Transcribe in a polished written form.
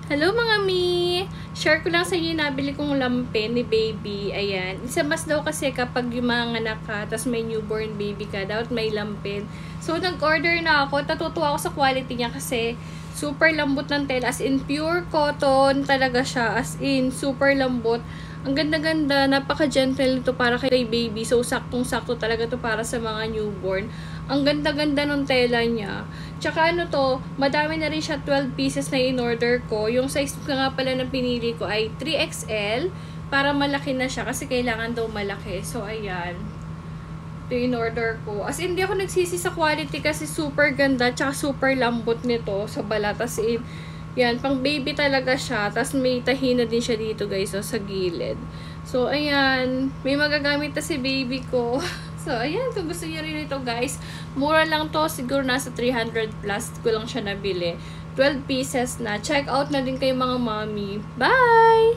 Hello mga mi! Share ko lang sa inyo yung nabili kong lampin ni baby. Ayan. Isa mas daw kasi kapag yung mga anak ka, tapos may newborn baby ka, dapat may lampin. So, nag-order na ako. Natutuwa ako sa quality niya kasi super lambot ng tela. As in, pure cotton talaga siya. As in, super lambot. Ang ganda-ganda. Napaka-gentle nito para kay baby. So, saktong-sakto talaga to para sa mga newborn. Ang ganda-ganda ng tela niya. Tsaka ano to, madami na rin siya, 12 pieces na in-order ko. Yung size ko nga pala na pinili ko ay 3XL para malaki na siya kasi kailangan daw malaki. So, ayan. Ito in-order ko. As in, hindi ako nagsisi sa quality kasi super ganda tsaka super lambot nito sa balat. As in, yan, pang baby talaga siya. Tapos may tahina din siya dito guys, so, sa gilid. So, ayan. May magagamit na si baby ko. So, ayan, kung gusto niyo rin ito guys, mura lang to, siguro nasa 300 plus ko lang siya nabili. 12 pieces na. Check out na din kayo mga mommy. Bye!